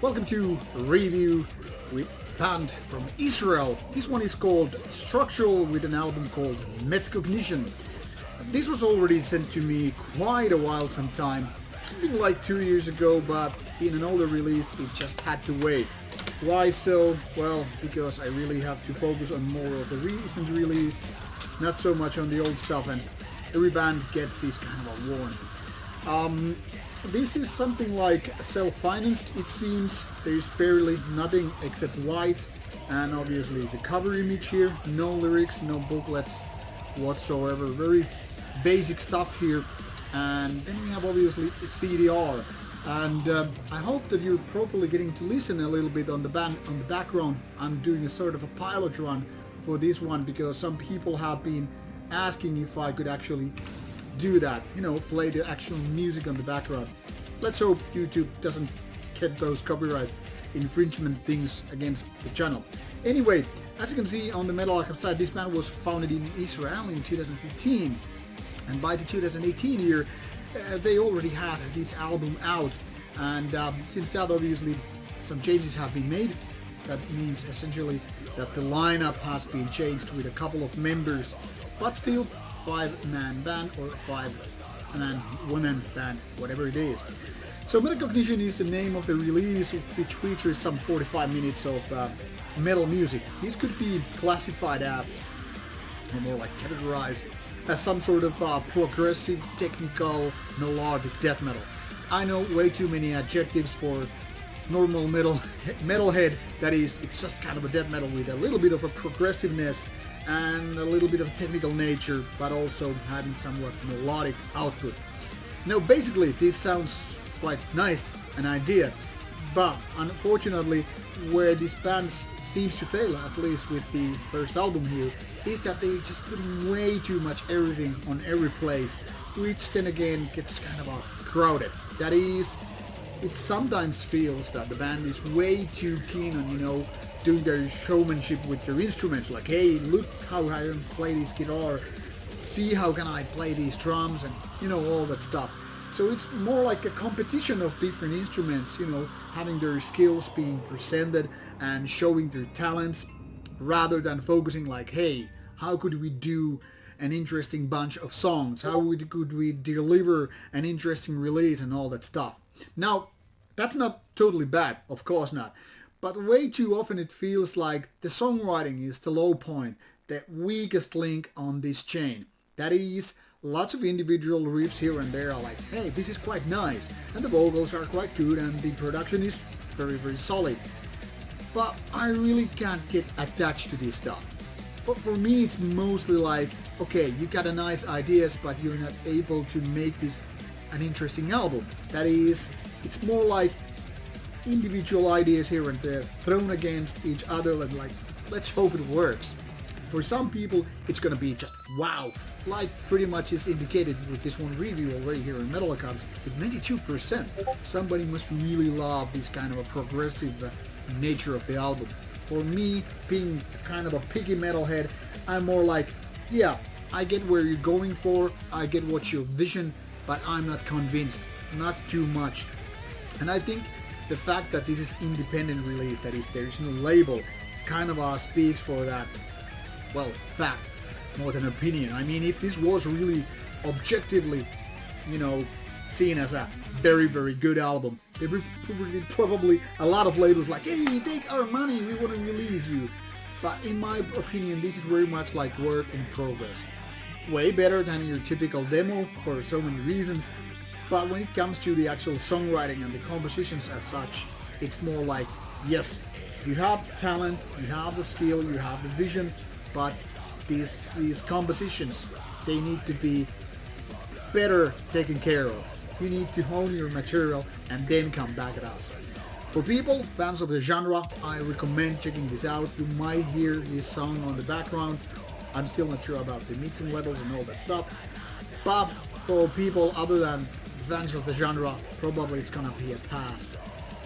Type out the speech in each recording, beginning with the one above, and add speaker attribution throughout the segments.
Speaker 1: Welcome to Review with band from Israel. This one is called Structural with an album called Metacognition. This was already sent to me quite a while sometime, something like 2 years ago, but in an older release it just had to wait. Why so? Well, because I really have to focus on more of the recent release, not so much on the old stuff, and every band gets this kind of a warning. This is something like self-financed, it seems. There's barely nothing except white, and obviously the cover image here. No lyrics, no booklets whatsoever. Very basic stuff here. And then we have obviously CDR. And I hope that you're properly getting to listen a little bit on the background. I'm doing a sort of a pilot run for this one because some people have been asking if I could actually do that, play the actual music on the background. Let's hope YouTube doesn't get those copyright infringement things against the channel. Anyway, as you can see on the Metal Archive side, this band was founded in Israel in 2015, and by the 2018 year they already had this album out, and since that obviously some changes have been made. That means essentially that the lineup has been changed with a couple of members, but still 5-man band or 5-man woman band, whatever it is. So Metacognition is the name of the release, which features some 45 minutes of metal music. This could be classified as, or more like categorized, as some sort of progressive, technical, melodic death metal. I know way too many adjectives for normal metalhead. That is, it's just kind of a death metal with a little bit of a progressiveness and a little bit of technical nature, but also having somewhat melodic output. Now basically this sounds quite nice, an idea, but unfortunately where this band seems to fail, at least with the first album here, is that they just put way too much everything on every place, which then again gets kind of crowded. That is, it sometimes feels that the band is way too keen on, doing their showmanship with their instruments, like, hey, look how I can play this guitar, see how can I play these drums, and all that stuff. So it's more like a competition of different instruments, having their skills being presented and showing their talents, rather than focusing like, hey, how could we do an interesting bunch of songs, could we deliver an interesting release and all that stuff. Now, that's not totally bad, of course not. But way too often it feels like the songwriting is the low point, the weakest link on this chain. That is, lots of individual riffs here and there are like, hey, this is quite nice, and the vocals are quite good, and the production is very, very solid. But I really can't get attached to this stuff. For me, it's mostly like, okay, you got a nice ideas, but you're not able to make this an interesting album. That is, it's more like individual ideas here and there thrown against each other and like, let's hope it works. For some people it's gonna be just wow, like pretty much is indicated with this one review already here in Metal Archives with 92%. Somebody must really love this kind of a progressive nature of the album. For me, being kind of a picky metalhead, I'm more like, yeah, I get where you're going for, I get what's your vision, but I'm not convinced, not too much. And I think the fact that this is independent release, that is, there is no label, kind of speaks for that, well, fact, more than opinion. I mean, if this was really objectively, seen as a very, very good album, there would probably a lot of labels like, hey, take our money, we want to release you. But in my opinion, this is very much like work in progress. Way better than your typical demo for so many reasons. But when it comes to the actual songwriting and the compositions as such, it's more like, yes, you have talent, you have the skill, you have the vision, but these compositions, they need to be better taken care of. You need to hone your material and then come back at us. For people, fans of the genre, I recommend checking this out. You might hear this song on the background. I'm still not sure about the mixing levels and all that stuff. But for people other than fans of the genre, probably it's gonna be a pass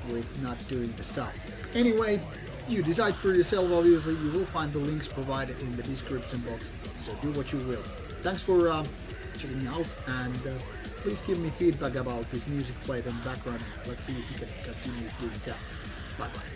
Speaker 1: with not doing the stuff. Anyway, you decide for yourself. Obviously, you will find the links provided in the description box, so do what you will. Thanks for checking out, and Please give me feedback about this music played in the background. Let's see if we can continue doing that. Bye bye.